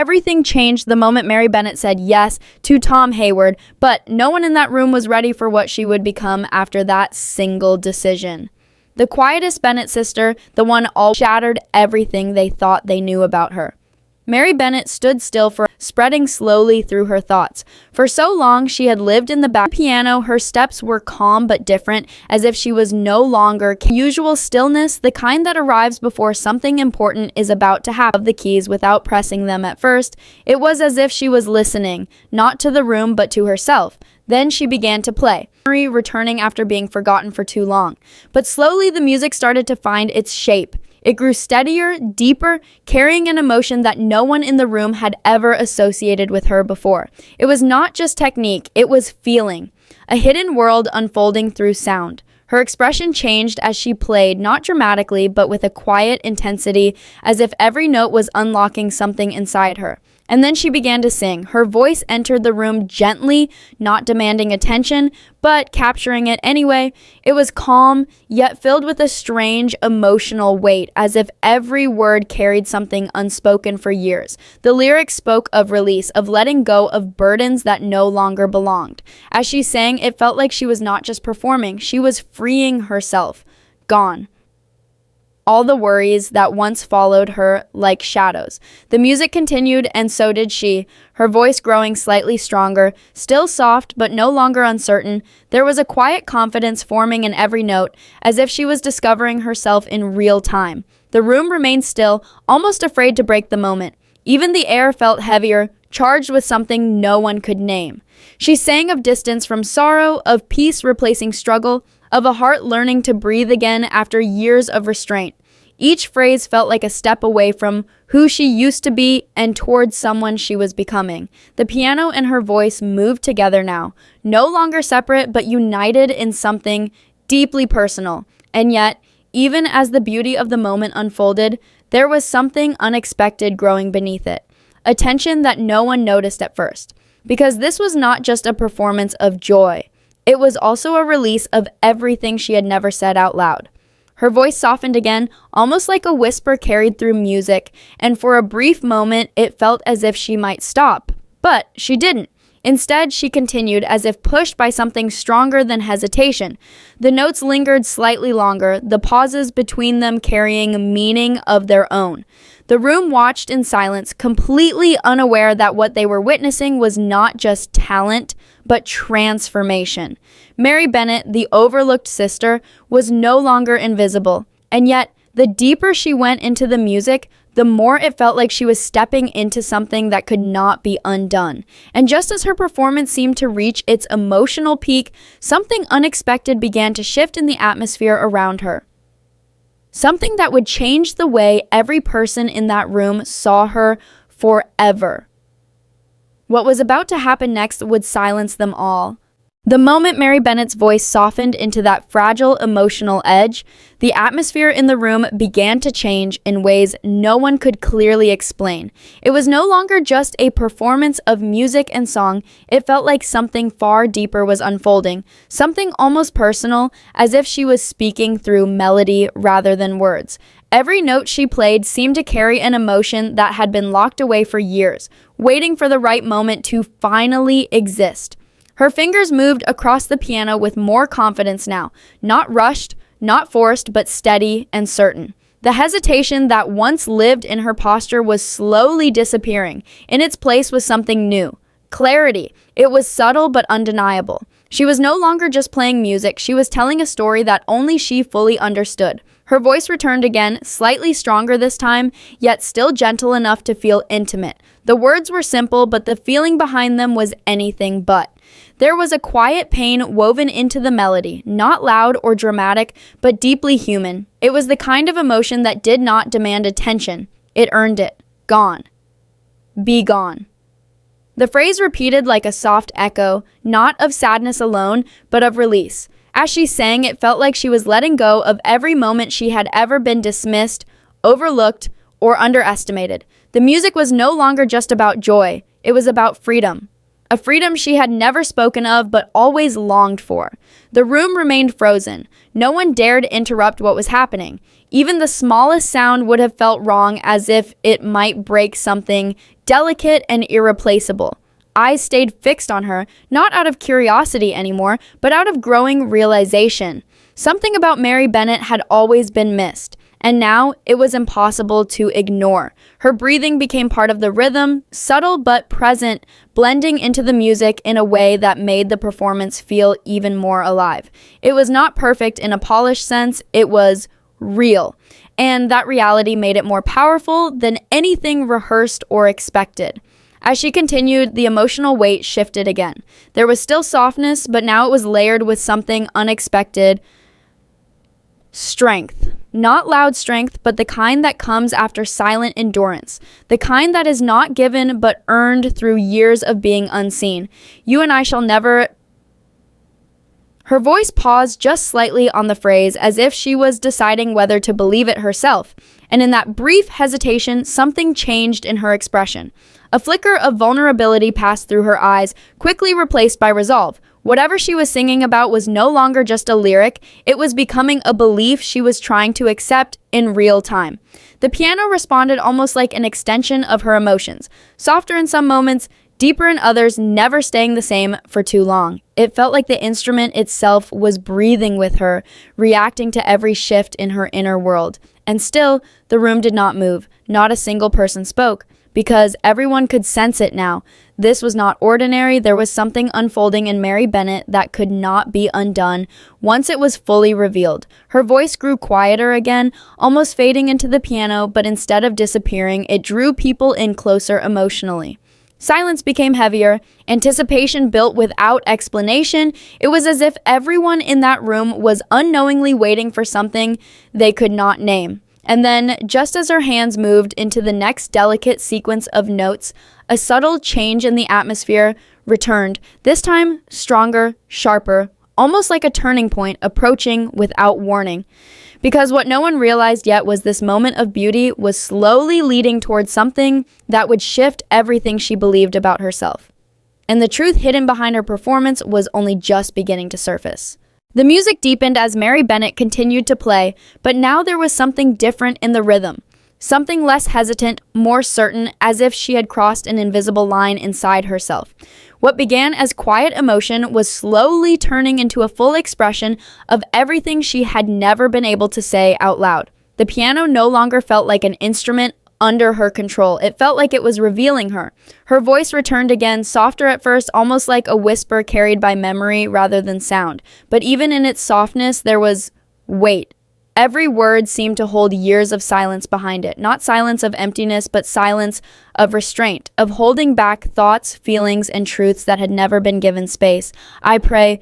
Everything changed the moment Mary Bennet said yes to Tom Hayward, but no one in that room was ready for what she would become after that single decision. The quietest Bennet sister, the one all shattered everything they thought they knew about her. Mary Bennet stood still for spreading slowly through her thoughts. For so long, she had lived in the back piano. Her steps were calm but different, as if she was no longer usual stillness, the kind that arrives before something important is about to happen. Of the keys without pressing them at first, it was as if she was listening, not to the room but to herself. Then she began to play, returning after being forgotten for too long. But slowly the music started to find its shape. It grew steadier, deeper, carrying an emotion that no one in the room had ever associated with her before. It was not just technique, it was feeling. A hidden world unfolding through sound. Her expression changed as she played, not dramatically, but with a quiet intensity, as if every note was unlocking something inside her. And then she began to sing. Her voice entered the room gently, not demanding attention, but capturing it anyway. It was calm, yet filled with a strange emotional weight, as if every word carried something unspoken for years. The lyrics spoke of release, of letting go of burdens that no longer belonged. As she sang, it felt like she was not just performing, she was freeing herself. Gone. All the worries that once followed her like shadows. The music continued, and so did she, her voice growing slightly stronger, still soft but no longer uncertain. There was a quiet confidence forming in every note, as if she was discovering herself in real time. The room remained still, almost afraid to break the moment. Even the air felt heavier, charged with something no one could name. She sang of distance from sorrow, of peace replacing struggle, of a heart learning to breathe again after years of restraint. Each phrase felt like a step away from who she used to be and towards someone she was becoming. The piano and her voice moved together now, no longer separate but united in something deeply personal. And yet, even as the beauty of the moment unfolded, there was something unexpected growing beneath it. A tension that no one noticed at first. Because this was not just a performance of joy. It was also a release of everything she had never said out loud. Her voice softened again, almost like a whisper carried through music, and for a brief moment it felt as if she might stop. But she didn't. Instead, she continued as if pushed by something stronger than hesitation. The notes lingered slightly longer, the pauses between them carrying meaning of their own. The room watched in silence, completely unaware that what they were witnessing was not just talent, but transformation. Mary Bennet, the overlooked sister, was no longer invisible, and yet, the deeper she went into the music, the more it felt like she was stepping into something that could not be undone. And just as her performance seemed to reach its emotional peak, something unexpected began to shift in the atmosphere around her. Something that would change the way every person in that room saw her forever. What was about to happen next would silence them all. The moment Mary Bennet's voice softened into that fragile emotional edge, the atmosphere in the room began to change in ways no one could clearly explain. It was no longer just a performance of music and song, it felt like something far deeper was unfolding, something almost personal, as if she was speaking through melody rather than words. Every note she played seemed to carry an emotion that had been locked away for years, waiting for the right moment to finally exist. Her fingers moved across the piano with more confidence now, not rushed, not forced, but steady and certain. The hesitation that once lived in her posture was slowly disappearing. In its place was something new. Clarity. It was subtle but undeniable. She was no longer just playing music, she was telling a story that only she fully understood. Her voice returned again, slightly stronger this time, yet still gentle enough to feel intimate. The words were simple, but the feeling behind them was anything but. There was a quiet pain woven into the melody, not loud or dramatic, but deeply human. It was the kind of emotion that did not demand attention. It earned it. Gone. Be gone. The phrase repeated like a soft echo, not of sadness alone, but of release. As she sang, it felt like she was letting go of every moment she had ever been dismissed, overlooked, or underestimated. The music was no longer just about joy. It was about freedom. A freedom she had never spoken of but always longed for. The room remained frozen. No one dared interrupt what was happening. Even the smallest sound would have felt wrong, as if it might break something delicate and irreplaceable. Eyes stayed fixed on her, not out of curiosity anymore, but out of growing realization. Something about Mary Bennet had always been missed, and now it was impossible to ignore. Her breathing became part of the rhythm, subtle but present, blending into the music in a way that made the performance feel even more alive. It was not perfect in a polished sense, it was real, and that reality made it more powerful than anything rehearsed or expected. As she continued, the emotional weight shifted again. There was still softness, but now it was layered with something unexpected. Strength. Not loud strength, but the kind that comes after silent endurance. The kind that is not given, but earned through years of being unseen. You and I shall never... Her voice paused just slightly on the phrase, as if she was deciding whether to believe it herself. And in that brief hesitation, something changed in her expression. A flicker of vulnerability passed through her eyes, quickly replaced by resolve. Whatever she was singing about was no longer just a lyric, it was becoming a belief she was trying to accept in real time. The piano responded almost like an extension of her emotions, softer in some moments, deeper in others, never staying the same for too long. It felt like the instrument itself was breathing with her, reacting to every shift in her inner world. And still, the room did not move. Not a single person spoke, because everyone could sense it now. This was not ordinary. There was something unfolding in Mary Bennet that could not be undone once it was fully revealed. Her voice grew quieter again, almost fading into the piano, but instead of disappearing, it drew people in closer emotionally. Silence became heavier, anticipation built without explanation. It was as if everyone in that room was unknowingly waiting for something they could not name. And then, just as her hands moved into the next delicate sequence of notes, a subtle change in the atmosphere returned, this time stronger, sharper, almost like a turning point approaching without warning. Because what no one realized yet was this moment of beauty was slowly leading towards something that would shift everything she believed about herself. And the truth hidden behind her performance was only just beginning to surface. The music deepened as Mary Bennet continued to play, but now there was something different in the rhythm. Something less hesitant, more certain, as if she had crossed an invisible line inside herself. What began as quiet emotion was slowly turning into a full expression of everything she had never been able to say out loud. The piano no longer felt like an instrument under her control. It felt like it was revealing her. Her voice returned again, softer at first, almost like a whisper carried by memory rather than sound. But even in its softness, there was weight. Every word seemed to hold years of silence behind it. Not silence of emptiness, but silence of restraint, of holding back thoughts, feelings, and truths that had never been given space. I pray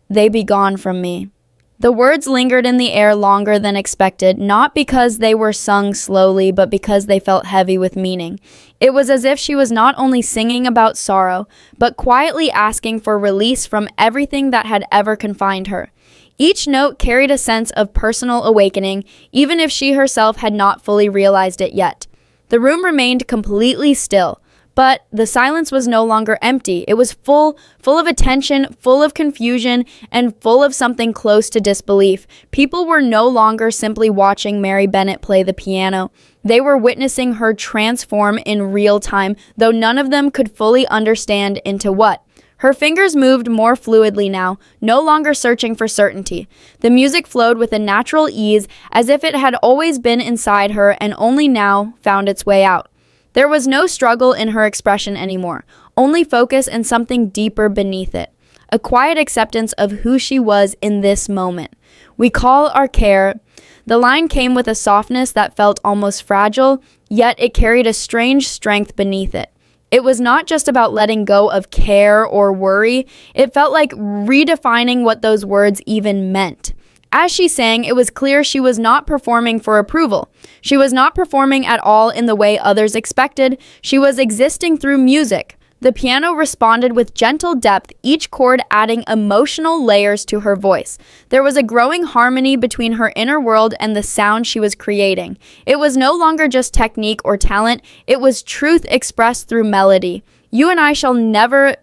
they be gone from me. The words lingered in the air longer than expected, not because they were sung slowly, but because they felt heavy with meaning. It was as if she was not only singing about sorrow, but quietly asking for release from everything that had ever confined her. Each note carried a sense of personal awakening, even if she herself had not fully realized it yet. The room remained completely still, but the silence was no longer empty. It was full of attention, full of confusion, and full of something close to disbelief. People were no longer simply watching Mary Bennet play the piano. They were witnessing her transform in real time, though none of them could fully understand into what. Her fingers moved more fluidly now, no longer searching for certainty. The music flowed with a natural ease, as if it had always been inside her and only now found its way out. There was no struggle in her expression anymore, only focus and something deeper beneath it. A quiet acceptance of who she was in this moment. We call our care. The line came with a softness that felt almost fragile, yet it carried a strange strength beneath it. It was not just about letting go of care or worry. It felt like redefining what those words even meant. As she sang, it was clear she was not performing for approval. She was not performing at all in the way others expected. She was existing through music. The piano responded with gentle depth, each chord adding emotional layers to her voice. There was a growing harmony between her inner world and the sound she was creating. It was no longer just technique or talent, it was truth expressed through melody. You and I shall never...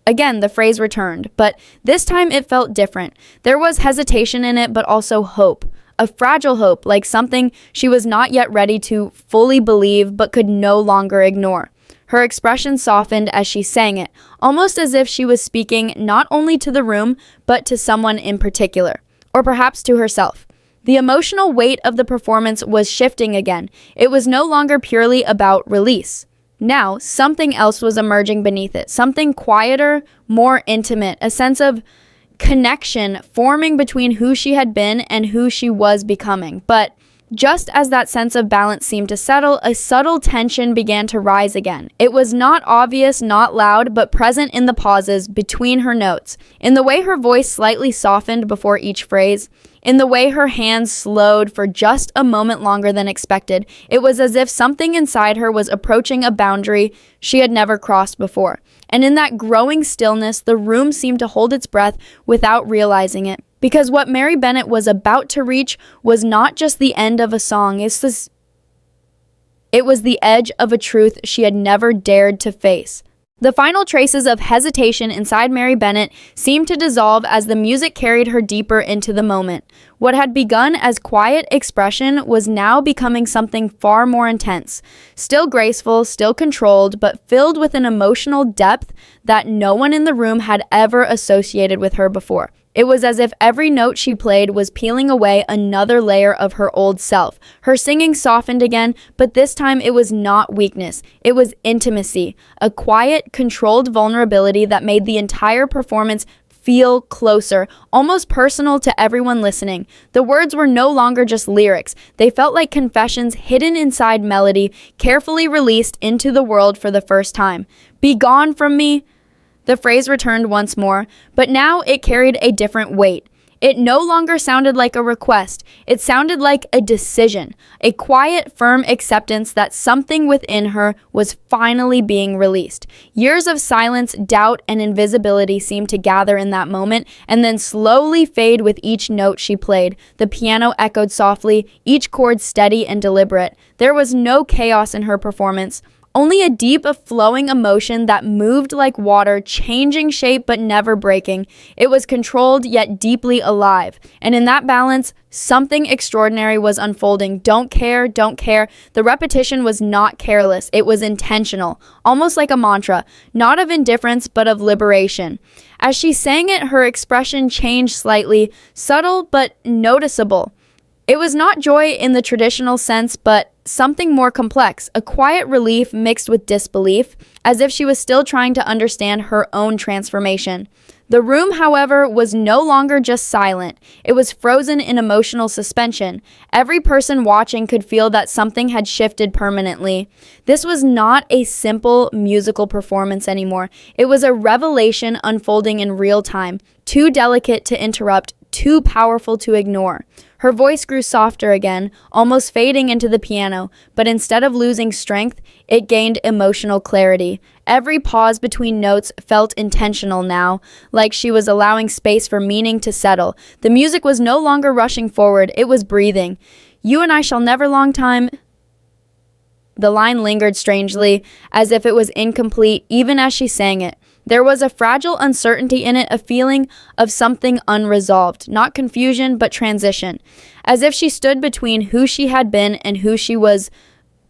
Again, the phrase returned, but this time it felt different. There was hesitation in it, but also hope. a fragile hope, like something she was not yet ready to fully believe but could no longer ignore. Her expression softened as she sang it, almost as if she was speaking not only to the room, but to someone in particular, or perhaps to herself. The emotional weight of the performance was shifting again. It was no longer purely about release. Now, something else was emerging beneath it, something quieter, more intimate, a sense of connection forming between who she had been and who she was becoming. But just as that sense of balance seemed to settle, a subtle tension began to rise again. It was not obvious, not loud, but present in the pauses between her notes, in the way her voice slightly softened before each phrase, in the way her hands slowed for just a moment longer than expected. It was as if something inside her was approaching a boundary she had never crossed before. And in that growing stillness, the room seemed to hold its breath without realizing it. Because what Mary Bennet was about to reach was not just the end of a song, it was the edge of a truth she had never dared to face. The final traces of hesitation inside Mary Bennet seemed to dissolve as the music carried her deeper into the moment. What had begun as quiet expression was now becoming something far more intense. Still graceful, still controlled, but filled with an emotional depth that no one in the room had ever associated with her before. It was as if every note she played was peeling away another layer of her old self. Her singing softened again, but this time it was not weakness. It was intimacy, a quiet, controlled vulnerability that made the entire performance feel closer, almost personal to everyone listening. The words were no longer just lyrics. They felt like confessions hidden inside melody, carefully released into the world for the first time. "Be gone from me." The phrase returned once more, but now it carried a different weight. It no longer sounded like a request. It sounded like a decision, a quiet, firm acceptance that something within her was finally being released. Years of silence, doubt, and invisibility seemed to gather in that moment and then slowly fade with each note she played. The piano echoed softly, each chord steady and deliberate. There was no chaos in her performance. Only a deep, flowing emotion that moved like water, changing shape but never breaking. It was controlled yet deeply alive. And in that balance, something extraordinary was unfolding. Don't care, don't care. The repetition was not careless. It was intentional, almost like a mantra, not of indifference but of liberation. As she sang it, her expression changed slightly, subtle but noticeable. It was not joy in the traditional sense, but something more complex, a quiet relief mixed with disbelief, as if she was still trying to understand her own transformation. The room, however, was no longer just silent. It was frozen in emotional suspension. Every person watching could feel that something had shifted permanently. This was not a simple musical performance anymore. It was a revelation unfolding in real time, too delicate to interrupt, too powerful to ignore. Her voice grew softer again, almost fading into the piano, but instead of losing strength, it gained emotional clarity. Every pause between notes felt intentional now, like she was allowing space for meaning to settle. The music was no longer rushing forward, it was breathing. "You and I shall never long time." The line lingered strangely, as if it was incomplete, even as she sang it. There was a fragile uncertainty in it, a feeling of something unresolved, not confusion, but transition, as if she stood between who she had been and who she was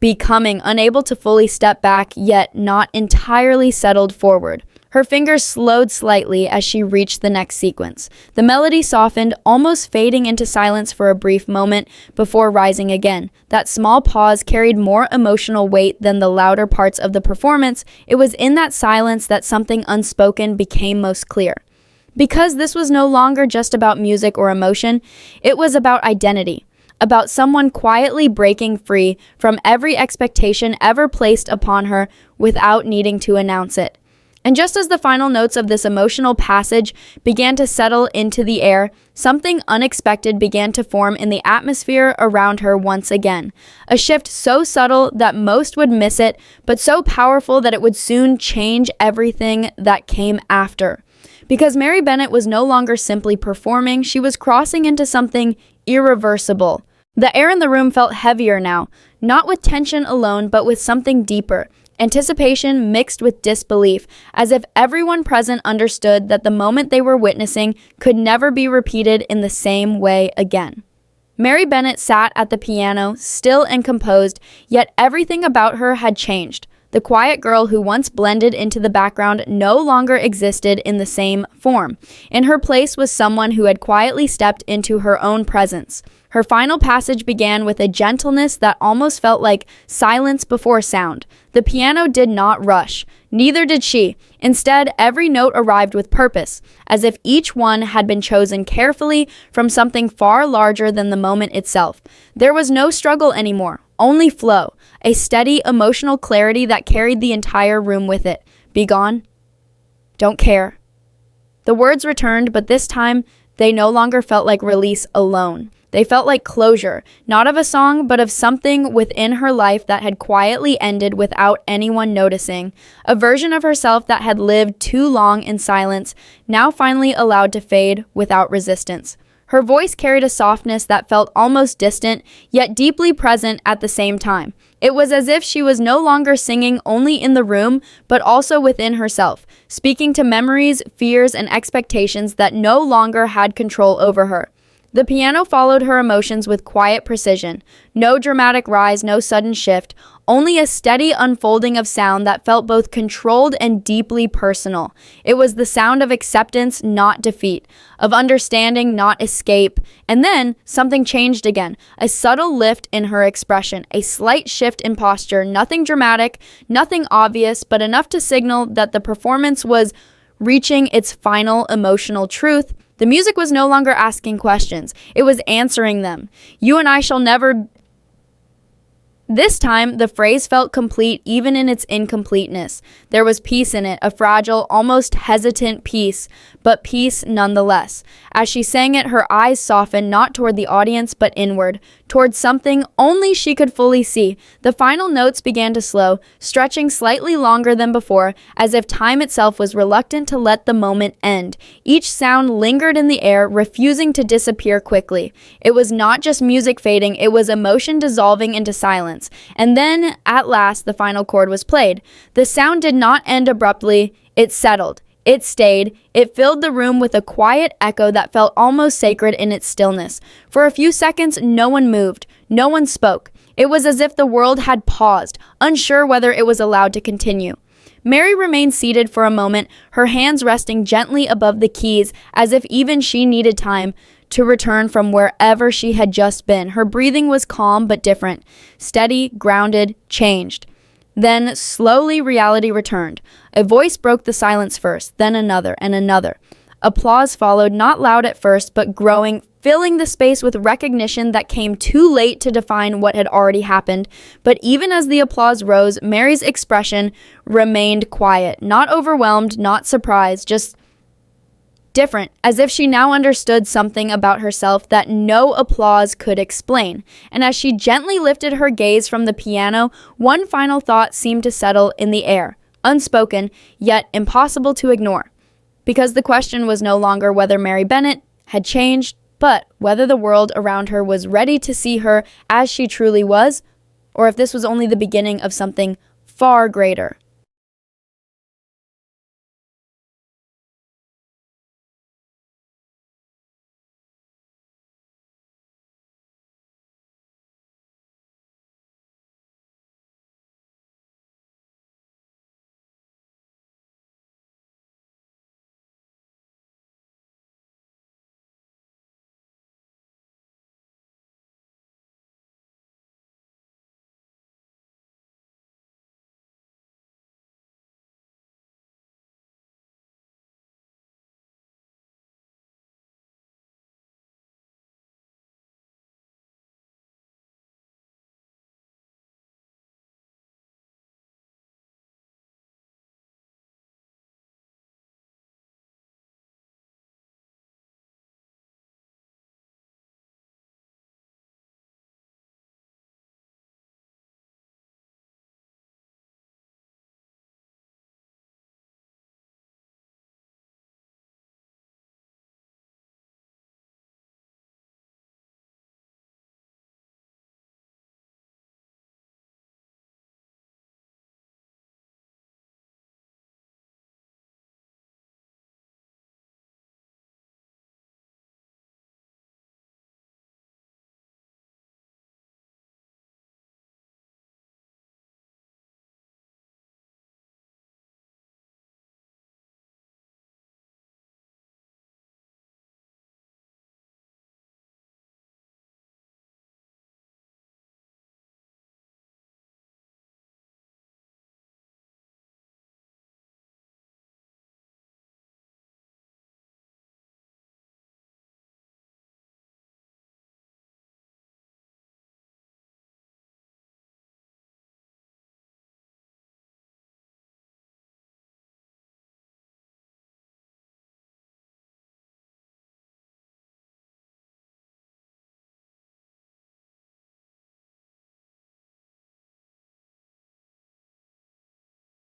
becoming, unable to fully step back, yet not entirely settled forward. Her fingers slowed slightly as she reached the next sequence. The melody softened, almost fading into silence for a brief moment before rising again. That small pause carried more emotional weight than the louder parts of the performance. It was in that silence that something unspoken became most clear. Because this was no longer just about music or emotion, it was about identity. About someone quietly breaking free from every expectation ever placed upon her without needing to announce it. And just as the final notes of this emotional passage began to settle into the air, something unexpected began to form in the atmosphere around her once again. A shift so subtle that most would miss it, but so powerful that it would soon change everything that came after. Because Mary Bennet was no longer simply performing, she was crossing into something irreversible. The air in the room felt heavier now, not with tension alone, but with something deeper. Anticipation mixed with disbelief, as if everyone present understood that the moment they were witnessing could never be repeated in the same way again. Mary Bennet sat at the piano, still and composed, yet everything about her had changed. The quiet girl who once blended into the background no longer existed in the same form. In her place was someone who had quietly stepped into her own presence. Her final passage began with a gentleness that almost felt like silence before sound. The piano did not rush. Neither did she. Instead, every note arrived with purpose, as if each one had been chosen carefully from something far larger than the moment itself. There was no struggle anymore, only flow, a steady emotional clarity that carried the entire room with it. Be gone. Don't care. The words returned, but this time they no longer felt like release alone. They felt like closure, not of a song, but of something within her life that had quietly ended without anyone noticing. A version of herself that had lived too long in silence, now finally allowed to fade without resistance. Her voice carried a softness that felt almost distant, yet deeply present at the same time. It was as if she was no longer singing only in the room, but also within herself, speaking to memories, fears, and expectations that no longer had control over her. The piano followed her emotions with quiet precision. No dramatic rise, no sudden shift, only a steady unfolding of sound that felt both controlled and deeply personal. It was the sound of acceptance, not defeat, of understanding, not escape. And then something changed again, a subtle lift in her expression, a slight shift in posture, nothing dramatic, nothing obvious, but enough to signal that the performance was reaching its final emotional truth. The music was no longer asking questions. It was answering them. You and I shall never... This time, the phrase felt complete even in its incompleteness. There was peace in it, a fragile, almost hesitant peace, but peace nonetheless. As she sang it, her eyes softened not toward the audience, but inward, toward something only she could fully see. The final notes began to slow, stretching slightly longer than before, as if time itself was reluctant to let the moment end. Each sound lingered in the air, refusing to disappear quickly. It was not just music fading, it was emotion dissolving into silence. And then, at last, the final chord was played. The sound did not end abruptly. It settled. It stayed. It filled the room with a quiet echo that felt almost sacred in its stillness. For a few seconds, no one moved. No one spoke. It was as if the world had paused, unsure whether it was allowed to continue. Mary remained seated for a moment, her hands resting gently above the keys, as if even she needed time to return from wherever she had just been. Her breathing was calm but different, steady, grounded, changed. Then, slowly, reality returned. A voice broke the silence first, then another and another. Applause followed, not loud at first, but growing, filling the space with recognition that came too late to define what had already happened. But even as the applause rose, Mary's expression remained quiet, not overwhelmed, not surprised, just different, as if she now understood something about herself that no applause could explain. And as she gently lifted her gaze from the piano, one final thought seemed to settle in the air, unspoken, yet impossible to ignore. Because the question was no longer whether Mary Bennet had changed, but whether the world around her was ready to see her as she truly was, or if this was only the beginning of something far greater.